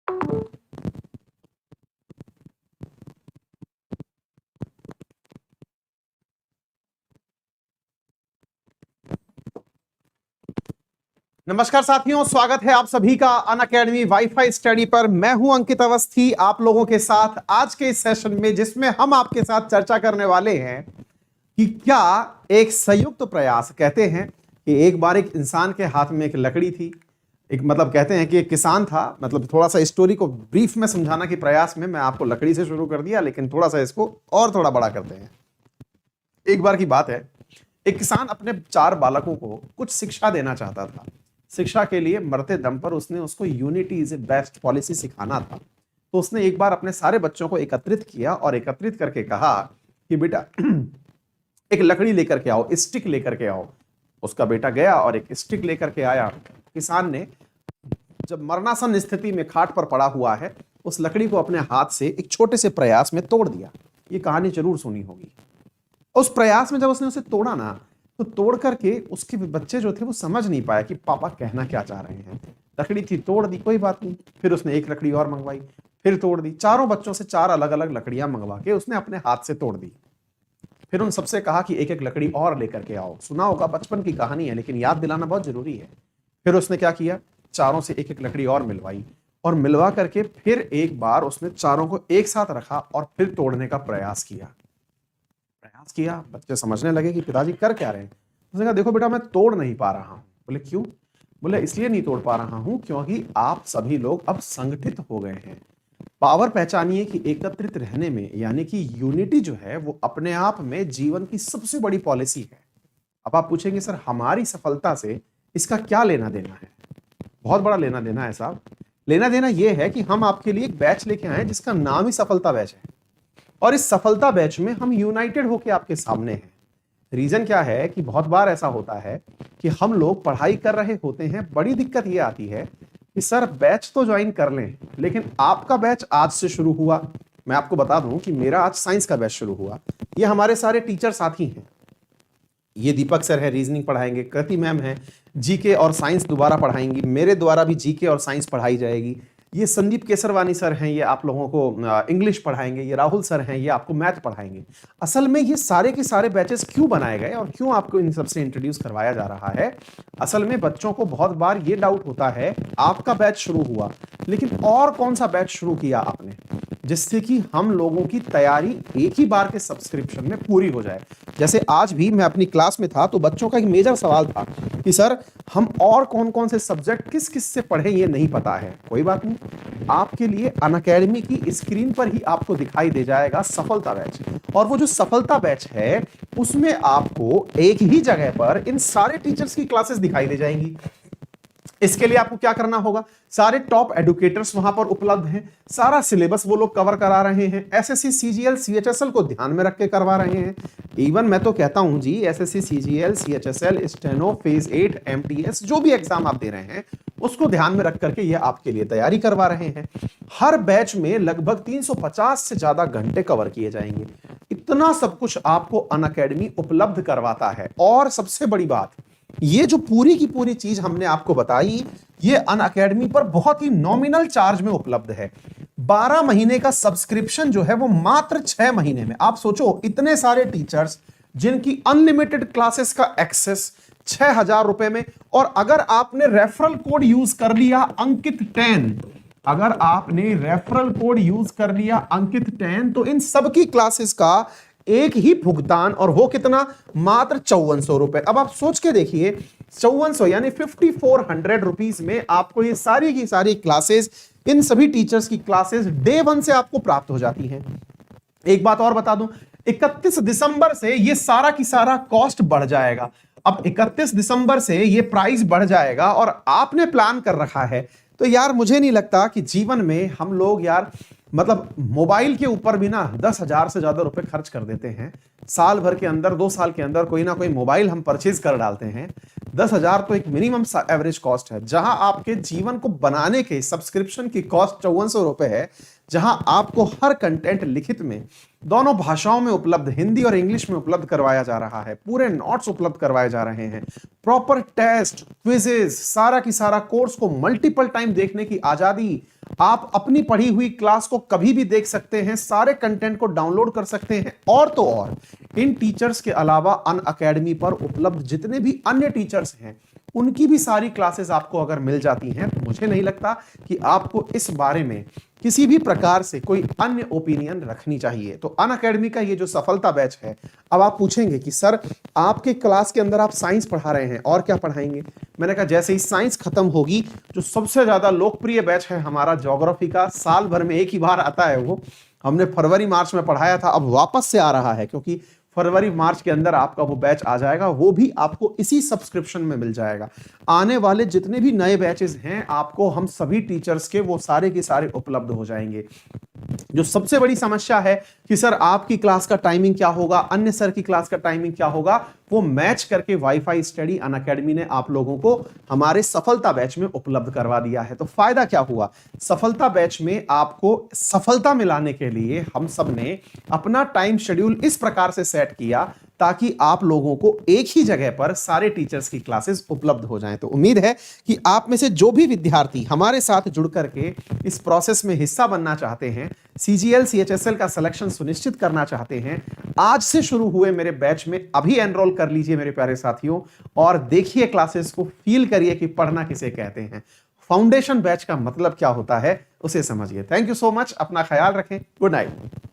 नमस्कार साथियों, स्वागत है आप सभी का अनअकैडमी वाईफाई स्टडी पर। मैं हूं अंकित अवस्थी आप लोगों के साथ आज के इस सेशन में, जिसमें हम आपके साथ चर्चा करने वाले हैं कि क्या एक संयुक्त प्रयास, कहते हैं कि एक बार एक इंसान के हाथ में एक लकड़ी थी, एक मतलब कहते हैं कि एक किसान था। मतलब थोड़ा सा स्टोरी को ब्रीफ में समझाना के प्रयास में मैं आपको लकड़ी से शुरू कर दिया, लेकिन थोड़ा सा इसको और थोड़ा बड़ा करते हैं। एक बार की बात है, एक किसान अपने 4 बालकों को कुछ शिक्षा देना चाहता था। शिक्षा के लिए मरते दम पर उसने उसको unity is a best policy सिखाना था। तो उसने एक बार अपने सारे बच्चों को एकत्रित किया और एकत्रित करके कहा कि बेटा एक लकड़ी लेकर के आओ, स्टिक लेकर के आओ। उसका बेटा गया और एक स्टिक लेकर के आया। किसान ने जब मरणासन स्थिति में खाट पर पड़ा हुआ है, उस लकड़ी को अपने हाथ से एक छोटे से प्रयास में तोड़ दिया। ये कहानी जरूर सुनी होगी। उस प्रयास में जब उसने उसे तोड़ा ना, तो तोड़ करके उसके बच्चे जो थे वो समझ नहीं पाए कि पापा कहना क्या चाह रहे हैं। लकड़ी थी, तोड़ दी, कोई बात नहीं। फिर उसने एक लकड़ी और मंगवाई, फिर तोड़ दी। चारों बच्चों से 4 अलग अलग लकड़ियां मंगवा के उसने अपने हाथ से तोड़ दी। फिर उन सबसे कहा कि एक एक लकड़ी और लेकर के आओ। सुना होगा, बचपन की कहानी है, लेकिन याद दिलाना बहुत जरूरी है। फिर उसने क्या किया, चारों से एक एक लकड़ी और मिलवाई, और मिलवा करके फिर एक बार उसने चारों को एक साथ रखा और फिर तोड़ने का प्रयास किया। बच्चे समझने लगे कि पिताजी कर क्या रहे हैं। उसने कहा, देखो बेटा, मैं तोड़ नहीं पा रहा हूं। बोले क्यों? बोले इसलिए नहीं तोड़ पा रहा हूं क्योंकि आप सभी लोग अब संगठित हो गए हैं। पावर पहचानिए कि एकत्रित रहने में, यानी कि यूनिटी जो है वो अपने आप में जीवन की सबसे बड़ी पॉलिसी है। अब आप पूछेंगे, सर हमारी सफलता से इसका क्या लेना देना है? बहुत बड़ा लेना देना है साहब। लेना देना यह है कि हम आपके लिए एक बैच लेके आए जिसका नाम ही सफलता बैच है, और इस सफलता बैच में हम यूनाइटेड होकर आपके सामने हैं। रीजन क्या है कि बहुत बार ऐसा होता है कि हम लोग पढ़ाई कर रहे होते हैं, बड़ी दिक्कत ये आती है कि सर बैच तो ज्वाइन कर लें, लेकिन आपका बैच आज से शुरू हुआ। मैं आपको बता दूं कि मेरा आज साइंस का बैच शुरू हुआ। ये हमारे सारे टीचर साथी हैं। ये दीपक सर है, रीजनिंग पढ़ाएंगे। कृति मैम है, जीके और साइंस दोबारा पढ़ाएंगी। मेरे द्वारा भी जीके और साइंस पढ़ाई जाएगी। ये संदीप केसरवानी सर हैं, ये आप लोगों को इंग्लिश पढ़ाएंगे। ये राहुल सर हैं, ये आपको मैथ पढ़ाएंगे। असल में ये सारे के सारे बैचेस क्यों बनाए गए और क्यों आपको इन सबसे इंट्रोड्यूस करवाया जा रहा है? असल में बच्चों को बहुत बार ये डाउट होता है, आपका बैच शुरू हुआ, लेकिन और कौन सा बैच शुरू किया आपने, जिससे कि हम लोगों की तैयारी एक ही बार के सब्सक्रिप्शन में पूरी हो जाए। जैसे आज भी मैं अपनी क्लास में था, तो बच्चों का एक मेजर सवाल था कि सर हम और कौन कौन से सब्जेक्ट किस किस से पढ़ें, ये नहीं पता है। कोई बात नहीं, आपके लिए अनअकैडमी की स्क्रीन पर ही आपको दिखाई दे जाएगा सफलता बैच। और वो जो सफलता बैच है, उसमें आपको एक ही जगह पर इन सारे टीचर्स की क्लासेस दिखाई दे जाएंगी। इसके लिए आपको क्या करना होगा, सारे टॉप एडुकेटर्स वहां पर उपलब्ध हैं। सारा सिलेबस वो लोग कवर करा रहे हैं। एसएससी सीजीएल सीएचएसएल को ध्यान में रख के करवा रहे हैं। इवन मैं तो कहता हूं जी, SSC CGL CHSL steno phase 8 MTS जो भी एग्जाम आप दे रहे हैं, उसको ध्यान में रख करके ये आपके लिए तैयारी करवा रहे हैं। हर बैच में लगभग 350 से ज्यादा घंटे कवर किए जाएंगे। इतना सब कुछ आपको अनअकैडमी उपलब्ध करवाता है। और सबसे बड़ी बात, ये जो पूरी की पूरी चीज हमने आपको बताई, ये अनअकैडमी पर बहुत ही नॉमिनल चार्ज में उपलब्ध है। 12 महीने का सब्सक्रिप्शन जो है वो मात्र 6 महीने में। आप सोचो, इतने सारे टीचर्स जिनकी अनलिमिटेड क्लासेस का एक्सेस 6,000 रुपए में। और अगर आपने रेफरल कोड यूज कर लिया अंकित 10, अगर आपने रेफरल कोड यूज कर लिया अंकित 10, तो इन सबकी क्लासेस का एक ही भुगतान, और वो कितना, मात्र 5400 रुपए। अब आप सोच के देखिए, 5400 यानी 5400 रुपीज में आपको ये सारी की सारी क्लासेस, इन सभी टीचर्स की क्लासेस डे 1 से आपको प्राप्त हो जाती हैं। एक बात और बता दूं, 31 दिसंबर से ये सारा की सारा कॉस्ट बढ़ जाएगा। अब 31 दिसंबर से ये प्राइस बढ़ जाएगा, और आपने प्लान कर रखा है, तो यार मुझे नहीं लगता कि जीवन में हम लोग यार मतलब मोबाइल के ऊपर भी ना 10,000 से ज्यादा रुपए खर्च कर देते हैं। साल भर के अंदर, 2 साल के अंदर कोई ना कोई मोबाइल हम परचेज कर डालते हैं। 10,000 तो एक मिनिमम एवरेज कॉस्ट है। जहां आपके जीवन को बनाने के सब्सक्रिप्शन की कॉस्ट 5400 रुपए है, जहां आपको हर कंटेंट लिखित में दोनों भाषाओं में उपलब्ध, हिंदी और इंग्लिश में उपलब्ध करवाया जा रहा है। पूरे नोट्स उपलब्ध करवाए जा रहे हैं, प्रॉपर टेस्ट, क्विजेस, सारा की सारा कोर्स को मल्टीपल टाइम देखने की आजादी। आप अपनी पढ़ी हुई क्लास को कभी भी देख सकते हैं, सारे कंटेंट को डाउनलोड कर सकते हैं। और तो और इन टीचर्स के अलावा अनअकैडमी पर उपलब्ध जितने भी अन्य टीचर्स हैं उनकी भी सारी क्लासेस आपको अगर मिल जाती हैं तो मुझे नहीं लगता कि आपको इस बारे में किसी भी प्रकार से कोई अन्य ओपिनियन रखनी चाहिए। तो अनअकैडमी का ये जो सफलता बैच है, अब आप पूछेंगे कि सर आपके क्लास के अंदर आप साइंस पढ़ा रहे हैं और क्या पढ़ाएंगे। मैंने कहा जैसे ही साइंस खत्म होगी, जो सबसे ज्यादा लोकप्रिय बैच है हमारा ज्योग्राफी का, साल भर में एक ही बार आता है, वो हमने फरवरी मार्च में पढ़ाया था, अब वापस से आ रहा है क्योंकि फरवरी मार्च के अंदर आपका वो बैच आ जाएगा, वो भी आपको इसी सब्सक्रिप्शन में मिल जाएगा। आने वाले जितने भी नए बैचेस हैं आपको हम सभी टीचर्स के वो सारे के सारे उपलब्ध हो जाएंगे। जो सबसे बड़ी समस्या है कि सर आपकी क्लास का टाइमिंग क्या होगा, अन्य सर की क्लास का टाइमिंग क्या होगा, वो मैच करके वाईफाई स्टडी अनअकैडमी ने आप लोगों को हमारे सफलता बैच में उपलब्ध करवा दिया है। तो फायदा क्या हुआ, सफलता बैच में आपको सफलता मिलाने के लिए हम सब ने अपना टाइम शेड्यूल इस प्रकार से सेट किया ताकि आप लोगों को एक ही जगह पर सारे टीचर्स की क्लासेस उपलब्ध हो जाएं। तो उम्मीद है कि आप में से जो भी विद्यार्थी हमारे साथ जुड़ करके इस प्रोसेस में हिस्सा बनना चाहते हैं, सीजीएल सीएचएसएल का सिलेक्शन सुनिश्चित करना चाहते हैं, आज से शुरू हुए मेरे बैच में अभी एनरोल कर लीजिए मेरे प्यारे साथियों, और देखिए क्लासेस को, फील करिए कि पढ़ना किसे कहते हैं, फाउंडेशन बैच का मतलब क्या होता है उसे समझिए। थैंक यू सो मच, अपना ख्याल रखें, गुड नाइट।